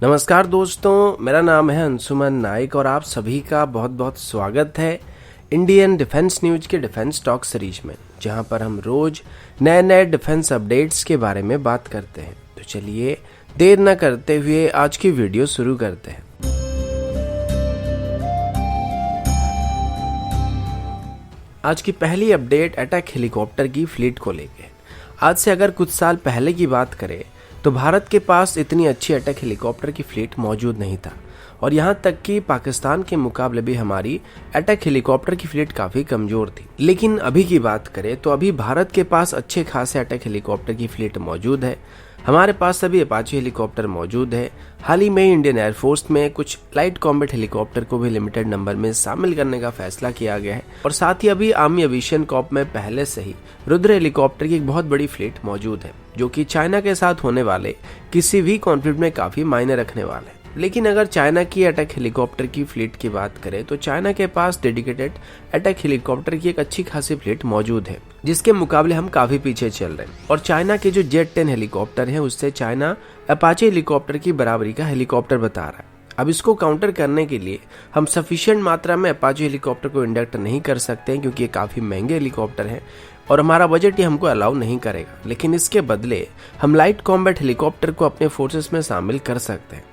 नमस्कार दोस्तों, मेरा नाम है अंशुमन नाइक और आप सभी का बहुत बहुत स्वागत है इंडियन डिफेंस न्यूज के डिफेंस टॉक सीरीज में, जहां पर हम रोज नए नए डिफेंस अपडेट्स के बारे में बात करते हैं। तो चलिए देर न करते हुए आज की वीडियो शुरू करते हैं। आज की पहली अपडेट अटैक हेलीकॉप्टर की फ्लीट को लेकर। आज से अगर कुछ साल पहले की बात करें तो भारत के पास इतनी अच्छी अटैक हेलीकॉप्टर की फ्लीट मौजूद नहीं था और यहाँ तक कि पाकिस्तान के मुकाबले भी हमारी अटैक हेलीकॉप्टर की फ्लीट काफी कमजोर थी। लेकिन अभी की बात करें तो अभी भारत के पास अच्छे खासे अटैक हेलीकॉप्टर की फ्लीट मौजूद है। हमारे पास सभी अपाचे हेलीकॉप्टर मौजूद है। हाल ही में इंडियन एयरफोर्स में कुछ लाइट कॉम्बैट हेलीकॉप्टर को भी लिमिटेड नंबर में शामिल करने का फैसला किया गया है और साथ ही अभी आर्मी एविएशन कॉर्प में पहले से ही रुद्र हेलीकॉप्टर की एक बहुत बड़ी फ्लीट मौजूद है, जो कि चाइना के साथ होने वाले किसी भी कॉन्फ्लिक्ट में काफी मायने रखने वाले हैं। लेकिन अगर चाइना की अटैक हेलीकॉप्टर की फ्लीट की बात करें तो चाइना के पास डेडिकेटेड अटैक हेलीकॉप्टर की एक अच्छी खासी फ्लीट मौजूद है, जिसके मुकाबले हम काफी पीछे चल रहे हैं। और चाइना के जो जेट 10 हेलीकॉप्टर है उससे चाइना अपाचे हेलीकॉप्टर की बराबरी का हेलीकॉप्टर बता रहा है। अब इसको काउंटर करने के लिए हम सफिशिएंट मात्रा में अपाचे हेलीकॉप्टर को इंडक्ट नहीं कर सकते हैं, क्योंकि ये काफी महंगे हेलीकॉप्टर हैं और हमारा बजट ही हमको अलाउ नहीं करेगा। लेकिन इसके बदले हम लाइट कॉम्बैट हेलीकॉप्टर को अपने फोर्सेस में शामिल कर सकते हैं।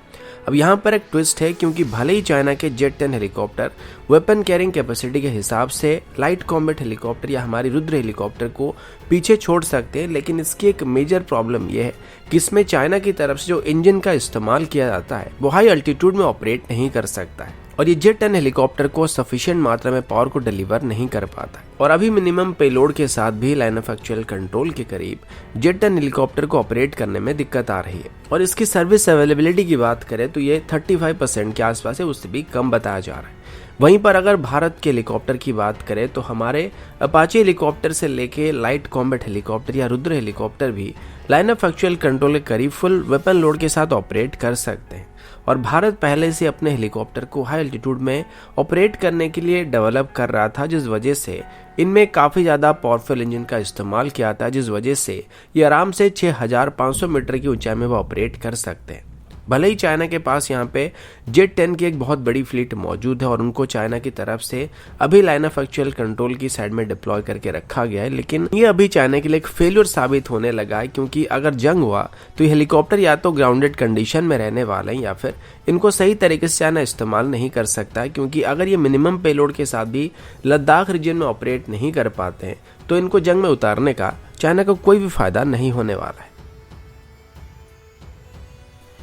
अब यहाँ पर एक ट्विस्ट है, क्योंकि भले ही चाइना के jet 10 helicopter weapon carrying capacity के हिसाब से लाइट कॉम्बैट हेलीकॉप्टर या हमारी रुद्र हेलीकॉप्टर को पीछे छोड़ सकते हैं, लेकिन इसकी एक मेजर प्रॉब्लम यह है कि इसमें चाइना की तरफ से जो इंजन का इस्तेमाल किया जाता है वो हाई अल्टीट्यूड में ऑपरेट नहीं कर सकता है और ये जेट 10 हेलीकॉप्टर को सफिशिएंट मात्रा में पावर को डिलीवर नहीं कर पाता और अभी मिनिमम पेलोड के साथ भी लाइन ऑफ एक्चुअल कंट्रोल के करीब जेट 10 हेलीकॉप्टर को ऑपरेट करने में दिक्कत आ रही है। और इसकी सर्विस अवेलेबिलिटी की बात करें तो ये 35% के आसपास है, उससे भी कम बताया जा रहा है। वहीं पर अगर भारत के हेलीकॉप्टर की बात करें तो हमारे अपाचे हेलीकॉप्टर से लेके लाइट कॉम्बैट हेलीकॉप्टर या रुद्र हेलीकॉप्टर भी लाइन ऑफ एक्चुअल कंट्रोल के करीब फुल वेपन लोड के साथ ऑपरेट कर सकते हैं। और भारत पहले से अपने हेलीकॉप्टर को हाई एल्टीट्यूड में ऑपरेट करने के लिए डेवलप कर रहा था, जिस वजह से इनमें काफी ज्यादा पावरफुल इंजन का इस्तेमाल किया था, जिस वजह से ये आराम से 6500 मीटर की ऊंचाई में वो ऑपरेट कर सकते हैं। भले ही चाइना के पास यहाँ पे जेट 10 की एक बहुत बड़ी फ्लीट मौजूद है और उनको चाइना की तरफ से अभी लाइन ऑफ एक्चुअल कंट्रोल की साइड में डिप्लॉय करके रखा गया है, लेकिन ये अभी चाइना के लिए एक फेलियर साबित होने लगा है, क्योंकि अगर जंग हुआ तो ये हेलीकॉप्टर या तो ग्राउंडेड कंडीशन में रहने वाले हैं या फिर इनको सही तरीके से चाइना इस्तेमाल नहीं कर सकता है। क्योंकि अगर ये मिनिमम पेलोड के साथ भी लद्दाख रीजन में ऑपरेट नहीं कर पाते हैं तो इनको जंग में उतारने का चाइना को कोई भी फायदा नहीं होने वाला है।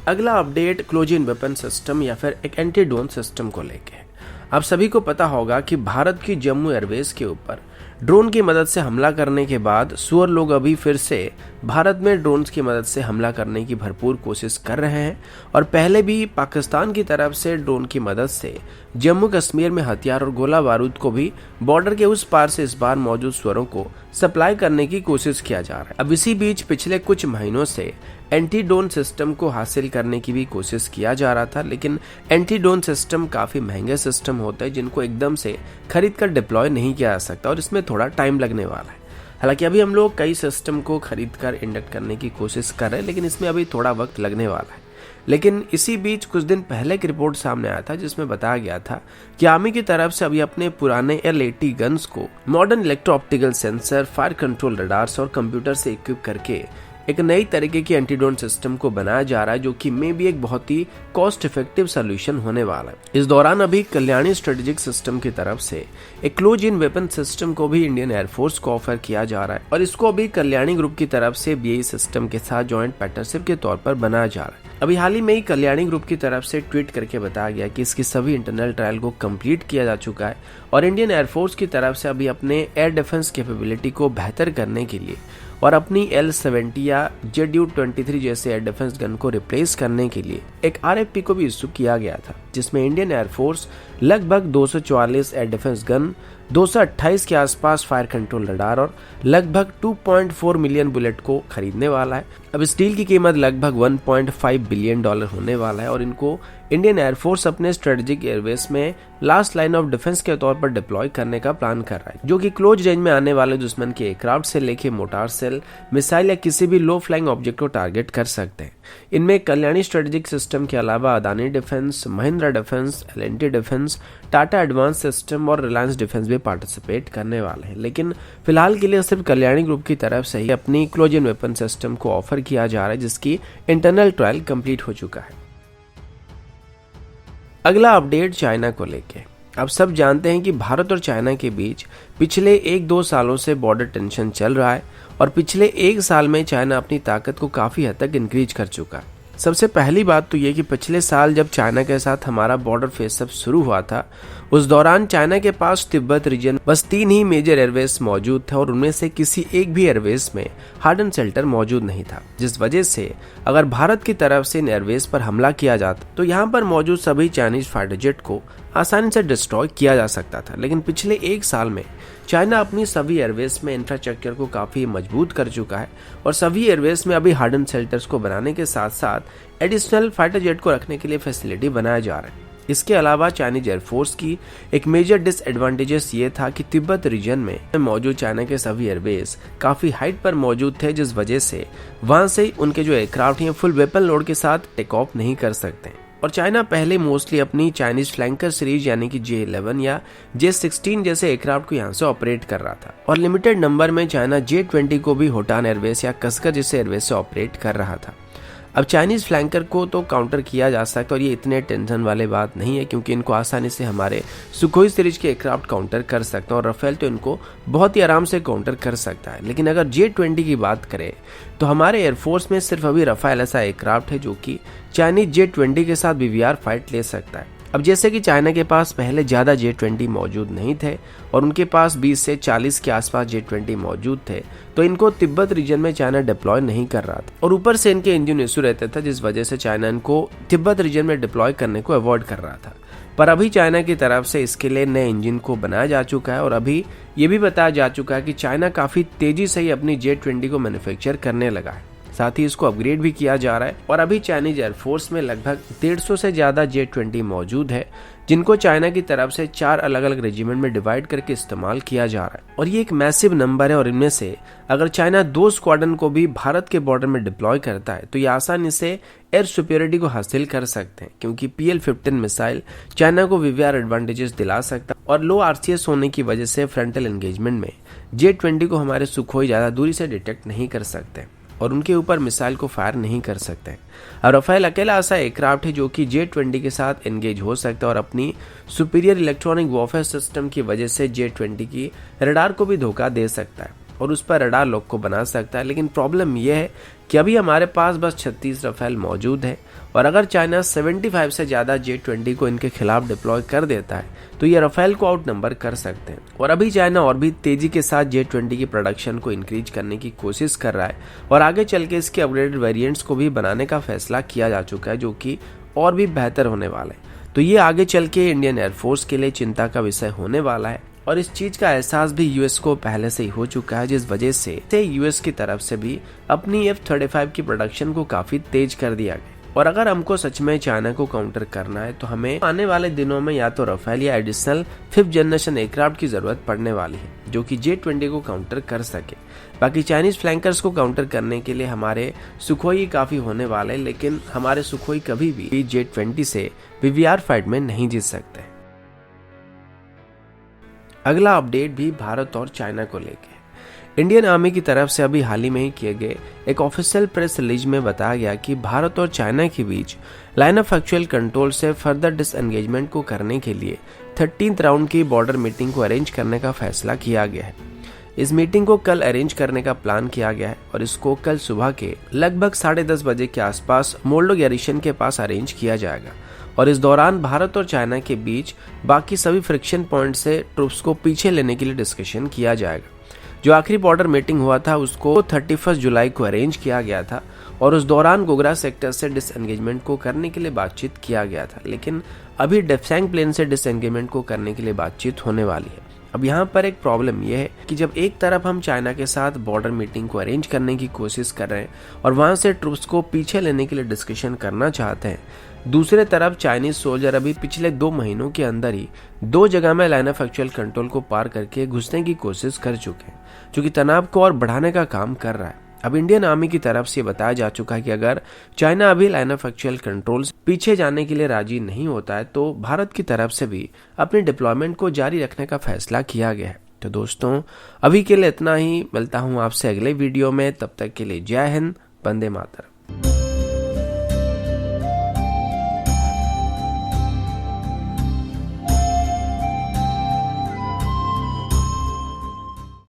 अगला update close in weapon system या फिर एक एंटी ड्रोन सिस्टम को लेके है। आप सभी को पता होगा कि भारत की जम्मू एयरबेस के ऊपर ड्रोन की मदद से हमला करने के बाद सुअर लोग अभी फिर से भारत में ड्रोन की मदद से हमला करने की भरपूर कोशिश कर रहे हैं और पहले भी पाकिस्तान की तरफ से ड्रोन की मदद से जम्मू कश्मीर में हथियार और गोला बारूद को भी बॉर्डर के उस पार से इस बार मौजूद सुअरों को सप्लाई करने की कोशिश किया जा रहा है। अब इसी बीच पिछले कुछ महीनों से एंटी ड्रोन सिस्टम को हासिल करने की भी कोशिश किया जा रहा था, लेकिन एंटी ड्रोन सिस्टम काफी महंगे सिस्टम होते हैं जिनको एकदम से खरीद कर डिप्लॉय नहीं किया जा सकता और इसमें थोड़ा टाइम लगने वाला है। हालांकि अभी हम लोग कई सिस्टम को खरीद कर इंडक्ट करने की कोशिश कर रहे हैं, लेकिन इसमें अभी थोड़ा वक्त लगने वाला है। लेकिन इसी बीच कुछ दिन पहले एक रिपोर्ट सामने आया था जिसमें बताया गया था कि आर्मी की तरफ से अभी अपने पुराने L80 गन्स को modern electro optical sensor, fire control radars और कंप्यूटर से इक्विप करके एक नई तरीके की एंटी ड्रोन सिस्टम को बनाया जा रहा है, जो कि मे भी एक बहुत ही कॉस्ट इफेक्टिव सोल्यूशन होने वाला है। इस दौरान अभी कल्याणी स्ट्रेटेजिक सिस्टम की तरफ से एक क्लोज इन वेपन सिस्टम को भी इंडियन एयरफोर्स को ऑफर किया जा रहा है और इसको अभी कल्याणी ग्रुप की तरफ से BAE सिस्टम के साथ ज्वाइंट पार्टनरशिप के तौर पर बनाया जा रहा है। अभी हाल ही में ही कल्याणी ग्रुप की तरफ से ट्वीट करके बताया गया कि इसकी सभी इंटरनल ट्रायल को कंप्लीट किया जा चुका है और इंडियन एयरफोर्स की तरफ से अभी अपने एयर डिफेंस कैपेबिलिटी को बेहतर करने के लिए और अपनी L70 या ZU-23 जैसे एयर डिफेंस गन को रिप्लेस करने के लिए एक RFP को भी इशू किया गया था, जिसमें इंडियन एयरफोर्स लगभग 244 एयर डिफेंस गन, 228 के आसपास फायर कंट्रोल रडार और लगभग 2.4 मिलियन बुलेट को खरीदने वाला है। अब इस डील की कीमत लगभग 1.5 बिलियन डॉलर होने वाला है और इनको इंडियन एयरफोर्स अपने स्ट्रेटेजिक एयरवेस में लास्ट लाइन ऑफ डिफेंस के तौर पर डिप्लॉय करने का प्लान कर रहा है, जो कि क्लोज रेंज में आने वाले दुश्मन के एयरक्राफ्ट से लेके मोटार सेल, मिसाइल या किसी भी लो फ्लाइंग ऑब्जेक्ट को टारगेट कर सकते हैं। इनमें कल्याणी स्ट्रेटेजिक सिस्टम के अलावा Adani defence, Mahindra defence, L&T defence, Tata advance system और रिलायंस डिफेंस भी पार्टिसिपेट करने वाले हैं। लेकिन फिलहाल के लिए सिर्फ कल्याणी ग्रुप की तरफ से ही अपनी क्लोज इन वेपन सिस्टम को ऑफर किया जा रहा है, जिसकी इंटरनल ट्रायल कंप्लीट हो चुका है। अगला अपडेट चाइना को लेके। अब सब जानते हैं कि भारत और चाइना के बीच पिछले 1-2 सालों से बॉर्डर टेंशन चल रहा है और पिछले 1 साल में चाइना अपनी ताकत को काफी हद तक इंक्रीज कर चुका है। सबसे पहली बात तो ये कि पिछले साल जब चाइना के साथ हमारा बॉर्डर फेसअप शुरू हुआ था, उस दौरान चाइना के पास तिब्बत रीजन बस 3 ही मेजर एयरवेस मौजूद थे और उनमें से किसी एक भी एयरवेस में हार्डन शेल्टर मौजूद नहीं था, जिस वजह से अगर भारत की तरफ से इन एयरवेस पर हमला किया जाता तो यहाँ पर मौजूद सभी चाइनीज फाइटर जेट को आसानी से डिस्ट्रॉय किया जा सकता था। लेकिन पिछले 1 साल में चाइना अपनी सभी एयरवेस में इंफ्रास्ट्रक्चर को काफी मजबूत कर चुका है और सभी एयरवेस में अभी हार्डन शेल्टर्स को बनाने के साथ साथ एडिशनल फाइटर जेट को रखने के लिए फैसिलिटी बनाया जा रहा है। इसके अलावा चाइनीज एयरफोर्स की एक मेजर डिसएडवांटेजेस ये था कि तिब्बत रीजन में मौजूद चाइना के सभी एयरबेस काफी हाइट पर मौजूद थे, जिस वजह से वहां से उनके जो एयरक्राफ्ट हैं फुल वेपन लोड के साथ टेक ऑफ नहीं कर सकते। और चाइना पहले मोस्टली अपनी चाइनीज फ्लैंकर सीरीज यानी कि J11 या J16 जैसे एयरक्राफ्ट को यहाँ से ऑपरेट कर रहा था और लिमिटेड नंबर में चाइना J20 को भी होटान एयरवेस या कस्कर जैसे एयरवेस से ऑपरेट कर रहा था। अब चाइनीज फ्लैंकर को तो काउंटर किया जा सकता है और ये इतने टेंशन वाले बात नहीं है, क्योंकि इनको आसानी से हमारे सुखोई सीरीज के एयरक्राफ्ट काउंटर कर सकते हैं और राफेल तो इनको बहुत ही आराम से काउंटर कर सकता है। लेकिन अगर J20 की बात करें तो हमारे एयरफोर्स में सिर्फ अभी राफेल ऐसा एयरक्राफ्ट है जो कि चाइनीज J20 के साथ BVR फाइट ले सकता है। अब जैसे कि चाइना के पास पहले ज्यादा J20 मौजूद नहीं थे और उनके पास 20 से 40 के आसपास J20 मौजूद थे, तो इनको तिब्बत रीजन में चाइना डिप्लॉय नहीं कर रहा था और ऊपर से इनके इंजन इशू रहते थे, जिस वजह से चाइना इनको तिब्बत रीजन में डिप्लॉय करने को अवॉइड कर रहा था। पर अभी चाइना की तरफ से इसके लिए नए इंजन को बनाया जा चुका है और अभी ये भी बताया जा चुका है कि चाइना काफी तेजी से ही अपनी J20 को मैन्युफैक्चर करने लगा है। साथ ही इसको अपग्रेड भी किया जा रहा है और अभी चाइनीज एयरफोर्स में लगभग 150 से ज्यादा J20 मौजूद है, जिनको चाइना की तरफ से 4 अलग अलग रेजिमेंट में डिवाइड करके इस्तेमाल किया जा रहा है और ये एक मैसिव नंबर है। और इनमें से अगर चाइना 2 स्क्वाड्रन को भी भारत के बॉर्डर में डिप्लॉय करता है तो ये आसानी से एयर सुपीरियरिटी को हासिल कर सकते हैं, क्योंकि PL-15 मिसाइल चाइना को VVR एडवांटेजेस दिला सकता है और लो RCS होने की वजह से फ्रंटल एंगेजमेंट में J20 को हमारे सुखोई ज्यादा दूरी से डिटेक्ट नहीं कर सकते और उनके ऊपर मिसाइल को फायर नहीं कर सकते। और राफेल अकेला ऐसा एयरक्राफ्ट है जो कि J20 के साथ एंगेज हो सकता है और अपनी सुपीरियर इलेक्ट्रॉनिक वॉरफेयर सिस्टम की वजह से J20 की रडार को भी धोखा दे सकता है और उस पर रडार लॉक को बना सकता है। लेकिन प्रॉब्लम यह है कि अभी हमारे पास बस 36 राफेल मौजूद है और अगर चाइना 75 से ज्यादा J20 को इनके खिलाफ डिप्लॉय कर देता है तो ये राफेल को आउट नंबर कर सकते हैं। और अभी चाइना और भी तेजी के साथ J20 की प्रोडक्शन को इंक्रीज करने की कोशिश कर रहा है और आगे चल के इसके अपग्रेडेड वेरिएंट्स को भी बनाने का फैसला किया जा चुका है, जो कि और भी बेहतर होने वाला है। तो ये आगे चल के इंडियन एयरफोर्स के लिए चिंता का विषय होने वाला है और इस चीज का एहसास भी यूएस को पहले से ही हो चुका है, जिस वजह से यूएस की तरफ से भी अपनी F-35 की प्रोडक्शन को काफी तेज कर दिया गया। और अगर हमको सच में चाइना को काउंटर करना है तो हमें आने वाले दिनों में या तो राफेल या एडिशनल 5th जनरेशन एयरक्राफ्ट की जरूरत पड़ने वाली है, जो कि J20 को काउंटर कर सके। बाकी चाइनीज फ्लैंकर्स को काउंटर करने के लिए हमारे सुखोई काफी होने वाले, लेकिन हमारे सुखोई कभी भी J20 से VVR फाइट में नहीं जीत सकते। अगला अपडेट भी भारत और चाइना को लेके। इंडियन आर्मी की तरफ से अभी हाल ही में ही किए गए एक ऑफिशियल प्रेस रिलीज में बताया गया कि भारत और चाइना के बीच लाइन ऑफ एक्चुअल कंट्रोल से फर्दर डिसएंगेजमेंट को करने के लिए 13th राउंड की बॉर्डर मीटिंग को अरेंज करने का फैसला किया गया है। इस मीटिंग को कल अरेंज करने का प्लान किया गया है और इसको कल सुबह के लगभग 10:30 बजे के आसपास मोल्डो गैरिसन के पास अरेंज किया जाएगा और इस दौरान भारत और चाइना के बीच बाकी सभी फ्रिक्शन पॉइंट से ट्रूप्स को पीछे लेने के लिए डिस्कशन किया जाएगा। जो आखिरी बॉर्डर मीटिंग हुआ था उसको 31 जुलाई को अरेंज किया गया था और उस दौरान गोगरा सेक्टर से डिसएंगेजमेंट को करने के लिए बातचीत किया गया था, लेकिन अभी डेप्सैंग प्लेन से डिसएंगेजमेंट को करने के लिए बातचीत होने वाली है। अब यहाँ पर एक प्रॉब्लम यह है कि जब एक तरफ हम चाइना के साथ बॉर्डर मीटिंग को अरेंज करने की कोशिश कर रहे हैं और वहां से ट्रूप्स को पीछे लेने के लिए डिस्कशन करना चाहते हैं, दूसरे तरफ चाइनीज सोल्जर अभी पिछले 2 महीनों के अंदर ही 2 जगह में लाइन ऑफ एक्चुअल कंट्रोल को पार करके घुसने की कोशिश कर चुके हैं, जो कि तनाव को और बढ़ाने का काम कर रहा है। अब इंडियन आर्मी की तरफ से बताया जा चुका है कि अगर चाइना अभी लाइन ऑफ एक्चुअल कंट्रोल से पीछे जाने के लिए राजी नहीं होता है तो भारत की तरफ से भी अपनी डिप्लॉयमेंट को जारी रखने का फैसला किया गया है। तो दोस्तों, अभी के लिए इतना ही। मिलता हूं आपसे अगले वीडियो में, तब तक के लिए जय हिंद, वंदे मातरम।